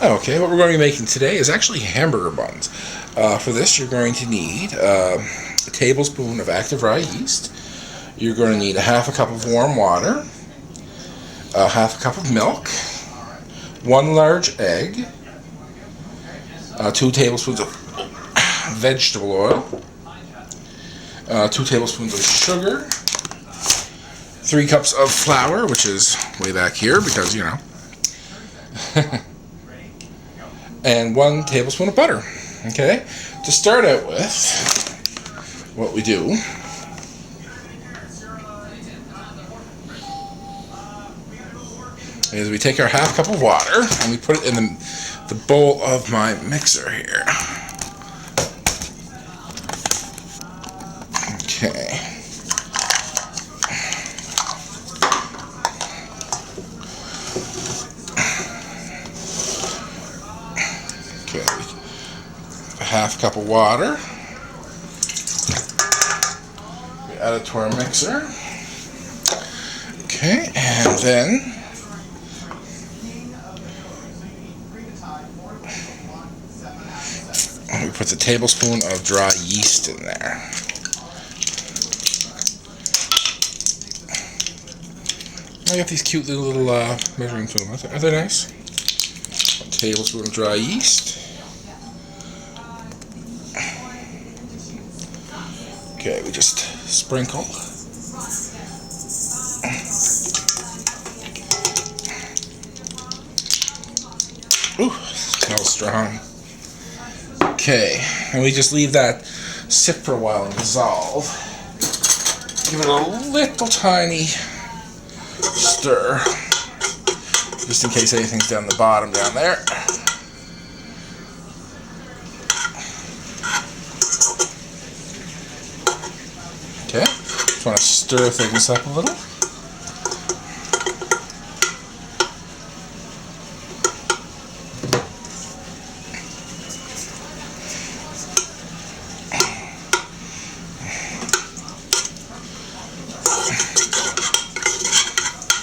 Okay, what we're going to be making today is actually hamburger buns. For this, you're going to need a tablespoon of active rye yeast. You're going to need a half a cup of warm water, a half a cup of milk, 1 large egg, 2 tablespoons of vegetable oil, 2 tablespoons of sugar, 3 cups of flour, which is way back here because, you know, and 1 tablespoon of butter. Okay, to start out with, what we do is we take our half cup of water and we put it in the bowl of my mixer here. Okay. A half cup of water. We add it to our mixer. Okay, and then we put the tablespoon of dry yeast in there. I got these cute little measuring tools. Are they nice? 1 tablespoon of dry yeast. Okay, we just sprinkle. Ooh, smells strong. Okay, and we just leave that sit for a while and dissolve. Give it a little tiny stir, just in case anything's down the bottom down there. Okay, just want to stir things up a little.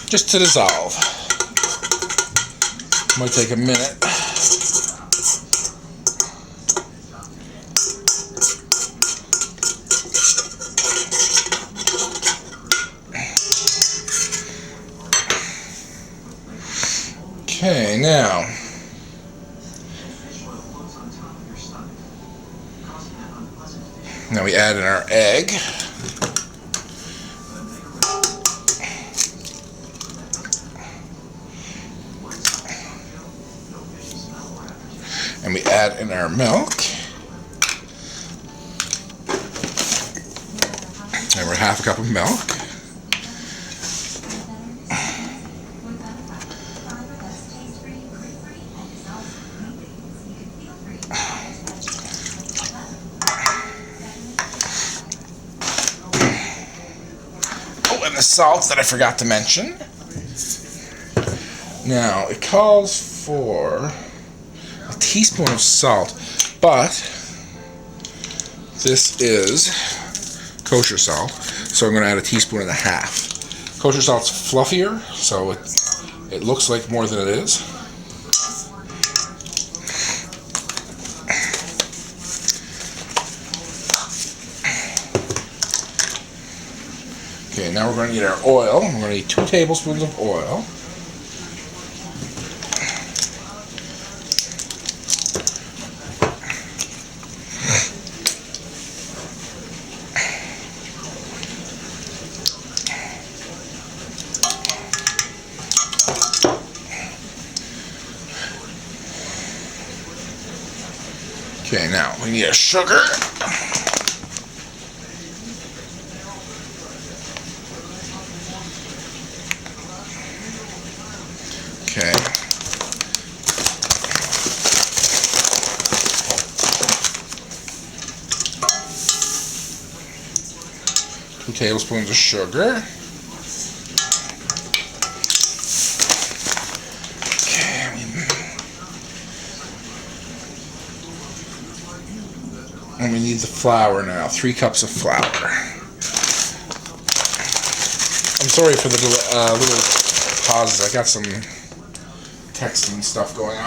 Just to dissolve. Might take a minute. Okay, now we add in our egg. And we add in our milk. And we're half a cup of milk. Oh, and the salt that I forgot to mention. Now, it calls for a teaspoon of salt, but this is kosher salt, so I'm going to add 1.5 teaspoons. Kosher salt's fluffier, so it looks like more than it is. Okay, now we're going to need our oil. We're going to need 2 tablespoons of oil. Okay, now we need a sugar. Okay. Two tablespoons of sugar. And we need the flour now. 3 cups of flour. I'm sorry for the little pauses. I got some texting stuff going on.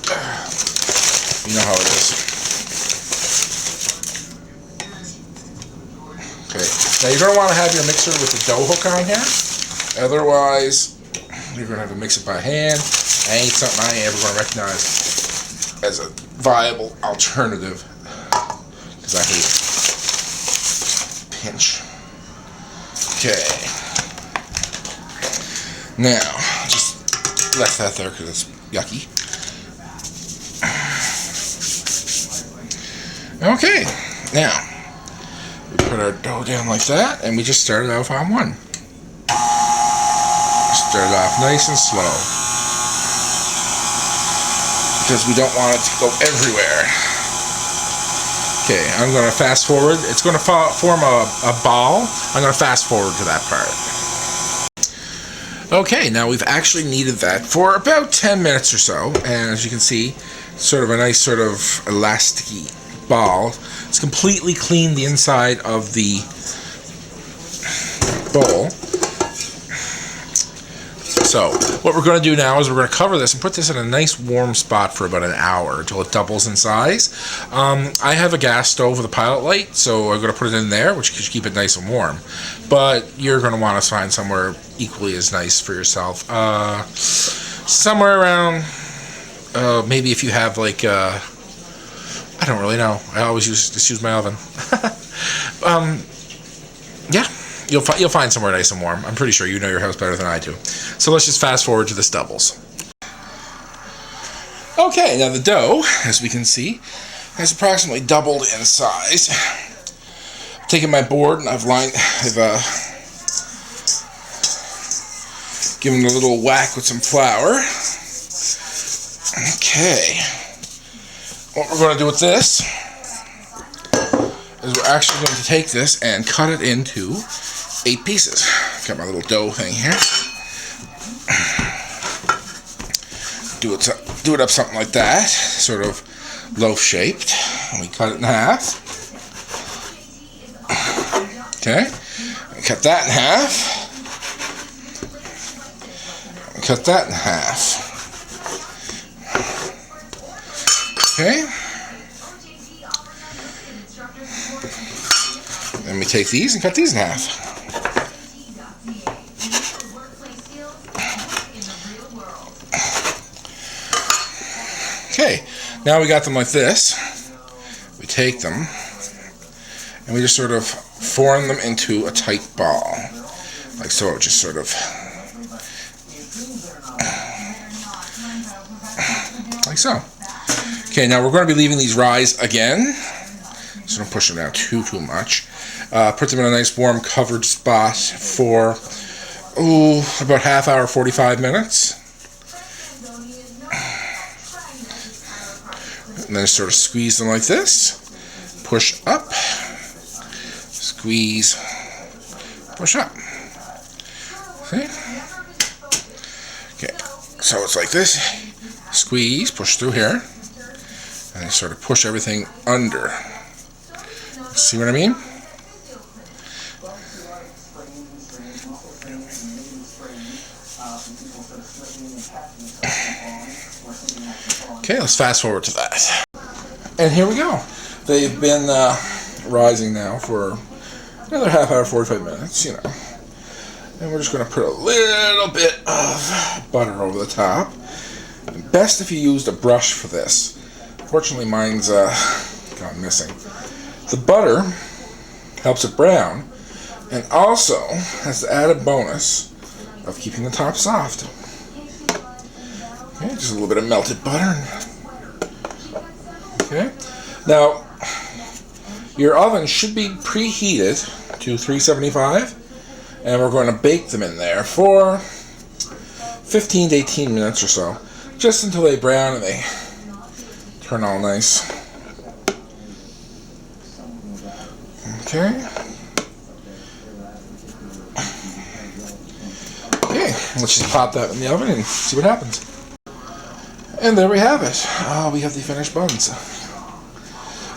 You know how it is. Okay, now you're going to want to have your mixer with the dough hook on here. Otherwise, you're going to have to mix it by hand. That ain't something I ain't ever going to recognize as a viable alternative, because I hate it. Pinch. Okay. Now, just left that there because it's yucky. Okay, now we put our dough down like that, and we just started off on one. Start off nice and slow, because we don't want it to go everywhere. Okay, I'm going to fast forward. It's going to form a ball. I'm going to fast forward to that part. Okay, now we've actually kneaded that for about 10 minutes or so, and as you can see, sort of a nice sort of elasticy ball. It's completely cleaned the inside of the bowl. So what we're going to do now is we're going to cover this and put this in a nice warm spot for about an hour until it doubles in size. I have a gas stove with a pilot light, so I'm going to put it in there, which should keep it nice and warm. But you're going to want to find somewhere equally as nice for yourself. Somewhere around, maybe if you have like, I don't really know. I always just use my oven. Yeah. You'll find somewhere nice and warm. I'm pretty sure you know your house better than I do. So let's just fast forward to this doubles. Okay, now the dough, as we can see, has approximately doubled in size. I've taken my board and I've given it a little whack with some flour. Okay. What we're going to do with this is we're actually going to take this and cut it into 8 pieces. Got my little dough thing here. Do it up something like that, sort of loaf shaped. And we cut it in half. Okay. And cut that in half. And cut that in half. Okay. Then we take these and cut these in half. Okay, now we got them like this. We take them and we just sort of form them into a tight ball. Like so, just sort of like so. Okay, now we're going to be leaving these rise again. So don't push them down too much. Put them in a nice warm covered spot for about half hour, 45 minutes. And then sort of squeeze them like this. Push up. Squeeze. Push up. See? Okay, so it's like this. Squeeze, push through here. And then sort of push everything under. See what I mean? Okay, let's fast forward to that. And here we go. They've been rising now for another half hour, 45 minutes, you know. And we're just going to put a little bit of butter over the top. Best if you used a brush for this. Fortunately, mine's gone missing. The butter helps it brown, and also has the added bonus of keeping the top soft. Okay, just a little bit of melted butter. Okay, now your oven should be preheated to 375, and we're going to bake them in there for 15 to 18 minutes or so, just until they brown and they turn all nice. Okay. Okay, let's just pop that in the oven and see what happens. And there we have it. We have the finished buns.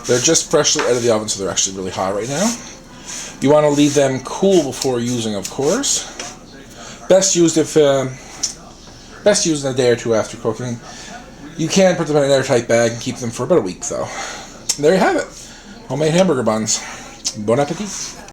They're just freshly out of the oven, so they're actually really hot right now. You want to leave them cool before using, of course. Best used in a day or two after cooking. You can put them in an airtight bag and keep them for about a week, though. There you have it. Homemade hamburger buns. Bon appetit.